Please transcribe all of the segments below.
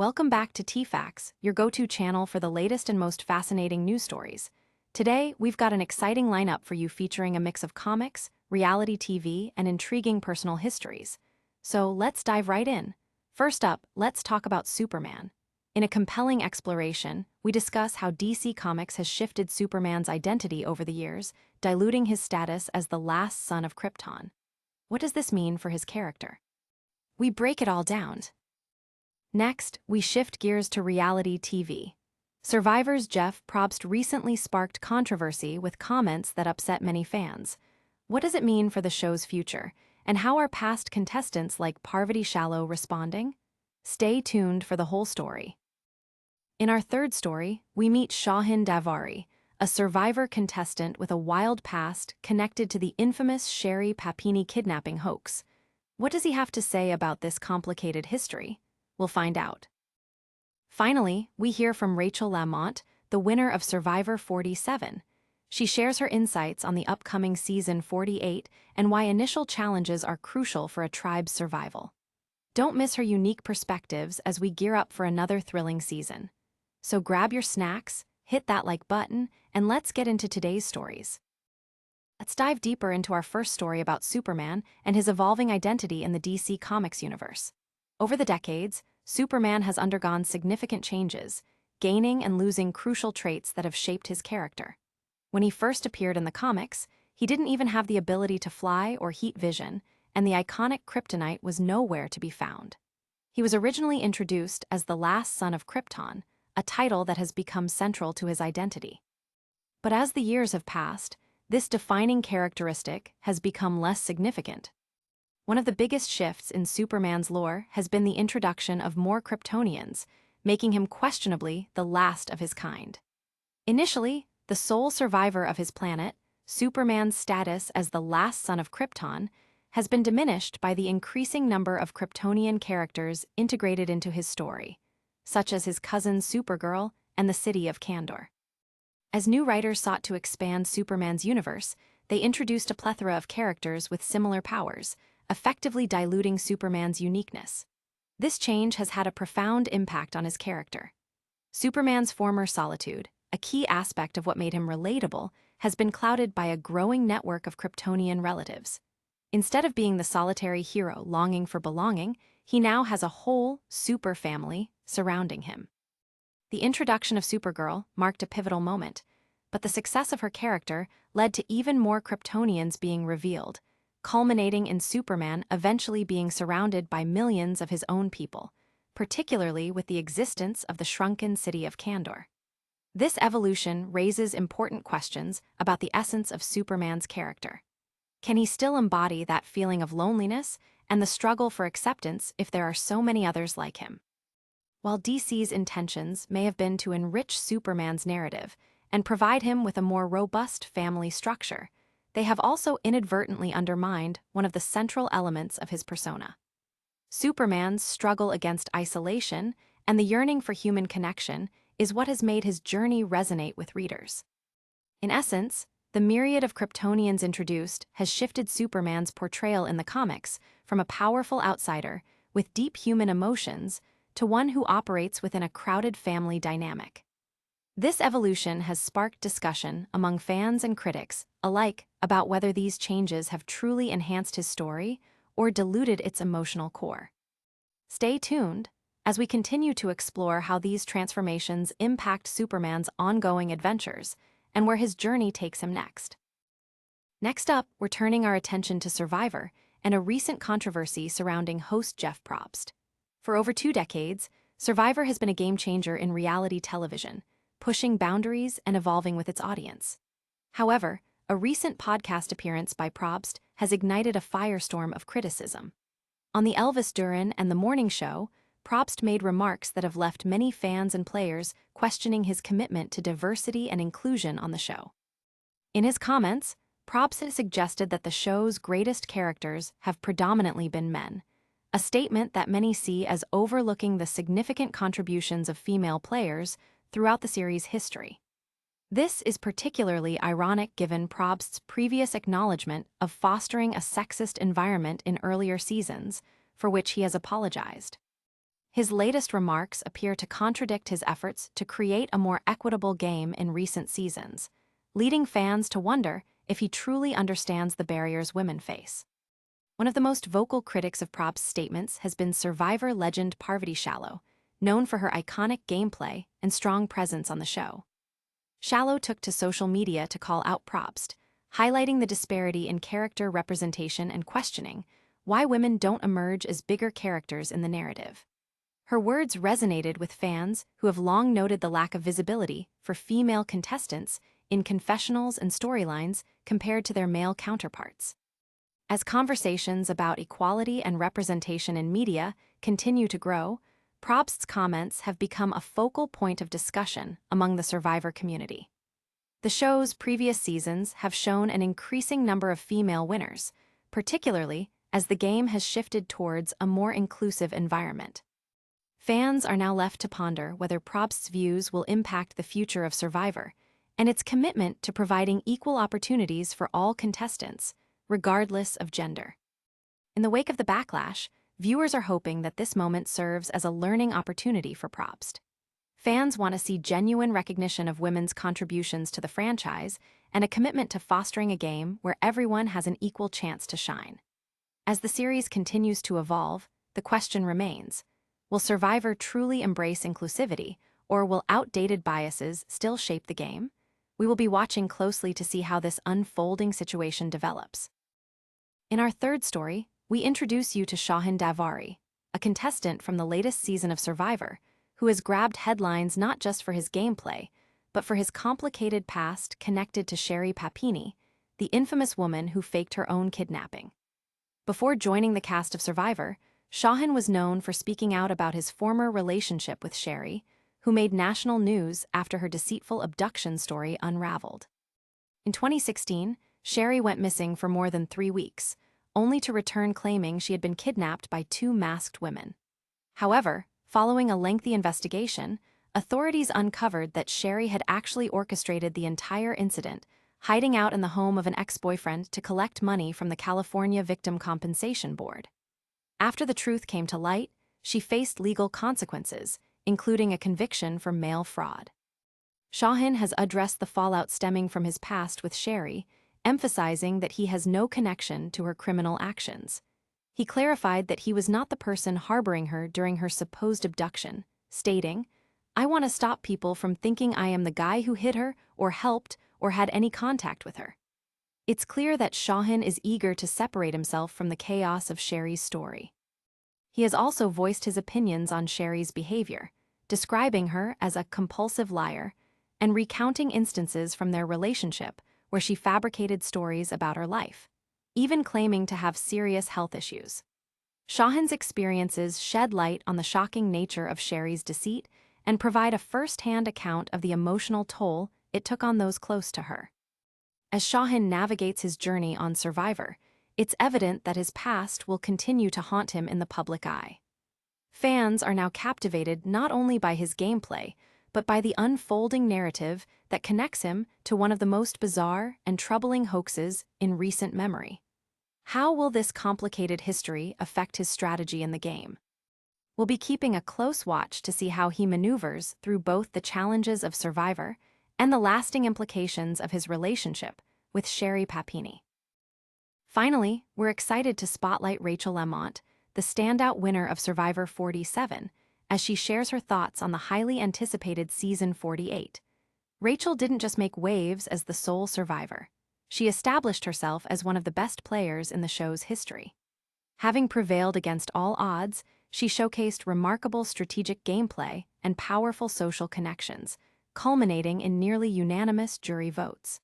Welcome back to TFAX, your go-to channel for the latest and most fascinating news stories. Today, we've got an exciting lineup for you featuring a mix of comics, reality TV, and intriguing personal histories. So let's dive right in. First up, let's talk about Superman. In a compelling exploration, we discuss how DC Comics has shifted Superman's identity over the years, diluting his status as the last son of Krypton. What does this mean for his character? We break it all down. Next, we shift gears to reality TV. Survivor's Jeff Probst recently sparked controversy with comments that upset many fans. What does it mean for the show's future, and how are past contestants like Parvati Shallow responding? Stay tuned for the whole story. In our third story, we meet Shauhin Davari, a Survivor contestant with a wild past connected to the infamous Sherri Papini kidnapping hoax. What does he have to say about this complicated history? We'll find out. Finally, we hear from Rachel LaMont, the winner of Survivor 47. She shares her insights on the upcoming season 48 and why initial challenges are crucial for a tribe's survival. Don't miss her unique perspectives as we gear up for another thrilling season. So grab your snacks, hit that like button, and let's get into today's stories. Let's dive deeper into our first story about Superman and his evolving identity in the DC Comics universe. Over the decades, Superman has undergone significant changes, gaining and losing crucial traits that have shaped his character. When he first appeared in the comics, he didn't even have the ability to fly or heat vision, and the iconic kryptonite was nowhere to be found. He was originally introduced as the last son of Krypton, a title that has become central to his identity. But as the years have passed, this defining characteristic has become less significant. One of the biggest shifts in Superman's lore has been the introduction of more Kryptonians, making him questionably the last of his kind. Initially, the sole survivor of his planet, Superman's status as the last son of Krypton has been diminished by the increasing number of Kryptonian characters integrated into his story, such as his cousin Supergirl and the city of Kandor. As new writers sought to expand Superman's universe, they introduced a plethora of characters with similar powers, effectively diluting Superman's uniqueness. This change has had a profound impact on his character. Superman's former solitude, a key aspect of what made him relatable, has been clouded by a growing network of Kryptonian relatives. Instead of being the solitary hero longing for belonging, he now has a whole super family surrounding him. The introduction of Supergirl marked a pivotal moment, but the success of her character led to even more Kryptonians being revealed, culminating in Superman eventually being surrounded by millions of his own people, particularly with the existence of the shrunken city of Kandor. This evolution raises important questions about the essence of Superman's character. Can he still embody that feeling of loneliness and the struggle for acceptance if there are so many others like him? While DC's intentions may have been to enrich Superman's narrative and provide him with a more robust family structure, they have also inadvertently undermined one of the central elements of his persona. Superman's struggle against isolation and the yearning for human connection is what has made his journey resonate with readers. In essence, the myriad of Kryptonians introduced has shifted Superman's portrayal in the comics from a powerful outsider with deep human emotions to one who operates within a crowded family dynamic. This evolution has sparked discussion among fans and critics alike about whether these changes have truly enhanced his story or diluted its emotional core. Stay tuned as we continue to explore how these transformations impact Superman's ongoing adventures and where his journey takes him next. Next up, we're turning our attention to Survivor and a recent controversy surrounding host Jeff Probst. For over 2 decades, Survivor has been a game-changer in reality television, pushing boundaries and evolving with its audience. However, a recent podcast appearance by Probst has ignited a firestorm of criticism. On the Elvis Duran and The Morning Show, Probst made remarks that have left many fans and players questioning his commitment to diversity and inclusion on the show. In his comments, Probst has suggested that the show's greatest characters have predominantly been men, a statement that many see as overlooking the significant contributions of female players throughout the series' history. This is particularly ironic given Probst's previous acknowledgement of fostering a sexist environment in earlier seasons, for which he has apologized. His latest remarks appear to contradict his efforts to create a more equitable game in recent seasons, leading fans to wonder if he truly understands the barriers women face. One of the most vocal critics of Probst's statements has been Survivor legend Parvati Shallow, known for her iconic gameplay and strong presence on the show. Shallow took to social media to call out Probst, highlighting the disparity in character representation and questioning why women don't emerge as bigger characters in the narrative. Her words resonated with fans who have long noted the lack of visibility for female contestants in confessionals and storylines compared to their male counterparts. As conversations about equality and representation in media continue to grow, Probst's comments have become a focal point of discussion among the Survivor community. The show's previous seasons have shown an increasing number of female winners, particularly as the game has shifted towards a more inclusive environment. Fans are now left to ponder whether Probst's views will impact the future of Survivor and its commitment to providing equal opportunities for all contestants, regardless of gender. In the wake of the backlash, viewers are hoping that this moment serves as a learning opportunity for Probst. Fans want to see genuine recognition of women's contributions to the franchise and a commitment to fostering a game where everyone has an equal chance to shine. As the series continues to evolve, the question remains: will Survivor truly embrace inclusivity, or will outdated biases still shape the game? We will be watching closely to see how this unfolding situation develops. In our third story, we introduce you to Shauhin Davari, a contestant from the latest season of Survivor, who has grabbed headlines not just for his gameplay, but for his complicated past connected to Sherri Papini, the infamous woman who faked her own kidnapping. Before joining the cast of Survivor, Shauhin was known for speaking out about his former relationship with Sherri, who made national news after her deceitful abduction story unraveled. In 2016, Sherri went missing for more than 3 weeks, only to return claiming she had been kidnapped by 2 masked women. However, following a lengthy investigation, authorities uncovered that Sherri had actually orchestrated the entire incident, hiding out in the home of an ex-boyfriend to collect money from the California Victim Compensation Board. After the truth came to light, she faced legal consequences, including a conviction for mail fraud. Shauhin has addressed the fallout stemming from his past with Sherri, emphasizing that he has no connection to her criminal actions. He clarified that he was not the person harboring her during her supposed abduction, stating, "I want to stop people from thinking I am the guy who hid her or helped or had any contact with her." It's clear that Shauhin is eager to separate himself from the chaos of Sherri's story. He has also voiced his opinions on Sherri's behavior, describing her as a compulsive liar and recounting instances from their relationship where she fabricated stories about her life, even claiming to have serious health issues. Shauhin's experiences shed light on the shocking nature of Sherri's deceit and provide a first-hand account of the emotional toll it took on those close to her. As Shauhin navigates his journey on Survivor, it's evident that his past will continue to haunt him in the public eye. Fans are now captivated not only by his gameplay, but by the unfolding narrative that connects him to one of the most bizarre and troubling hoaxes in recent memory. How will this complicated history affect his strategy in the game? We'll be keeping a close watch to see how he maneuvers through both the challenges of Survivor and the lasting implications of his relationship with Sherri Papini. Finally, we're excited to spotlight Rachel LaMont, the standout winner of Survivor 47, as she shares her thoughts on the highly anticipated Season 48. Rachel didn't just make waves as the sole survivor. She established herself as one of the best players in the show's history. Having prevailed against all odds, she showcased remarkable strategic gameplay and powerful social connections, culminating in nearly unanimous jury votes.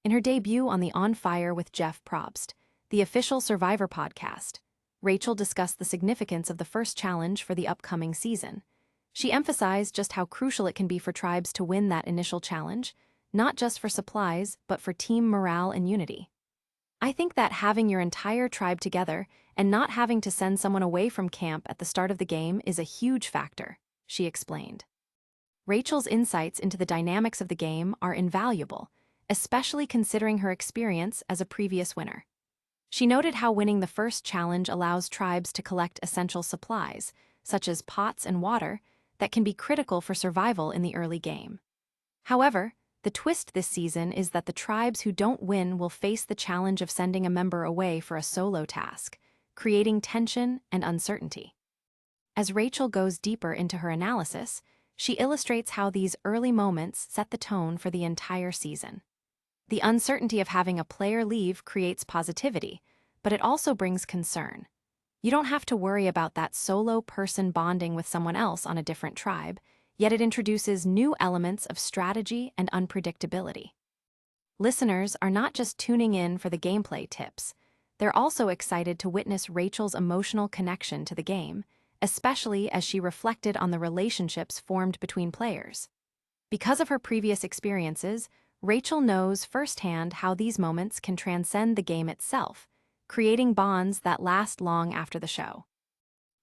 In her debut on the On Fire with Jeff Probst, the official Survivor podcast, Rachel discussed the significance of the first challenge for the upcoming season. She emphasized just how crucial it can be for tribes to win that initial challenge, not just for supplies, but for team morale and unity. "I think that having your entire tribe together and not having to send someone away from camp at the start of the game is a huge factor," she explained. Rachel's insights into the dynamics of the game are invaluable, especially considering her experience as a previous winner. She noted how winning the first challenge allows tribes to collect essential supplies, such as pots and water, that can be critical for survival in the early game. However, the twist this season is that the tribes who don't win will face the challenge of sending a member away for a solo task, creating tension and uncertainty. As Rachel goes deeper into her analysis, she illustrates how these early moments set the tone for the entire season. The uncertainty of having a player leave creates positivity, but it also brings concern. You don't have to worry about that solo person bonding with someone else on a different tribe, yet it introduces new elements of strategy and unpredictability. Listeners are not just tuning in for the gameplay tips, they're also excited to witness Rachel's emotional connection to the game, especially as she reflected on the relationships formed between players. Because of her previous experiences, Rachel knows firsthand how these moments can transcend the game itself, creating bonds that last long after the show.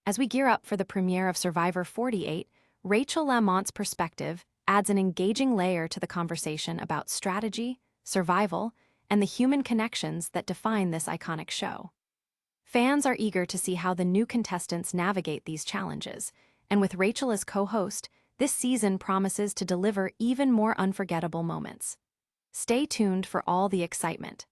As we gear up for the premiere of Survivor 48, Rachel LaMont's perspective adds an engaging layer to the conversation about strategy, survival, and the human connections that define this iconic show. Fans are eager to see how the new contestants navigate these challenges, and with Rachel as co-host, this season promises to deliver even more unforgettable moments. Stay tuned for all the excitement.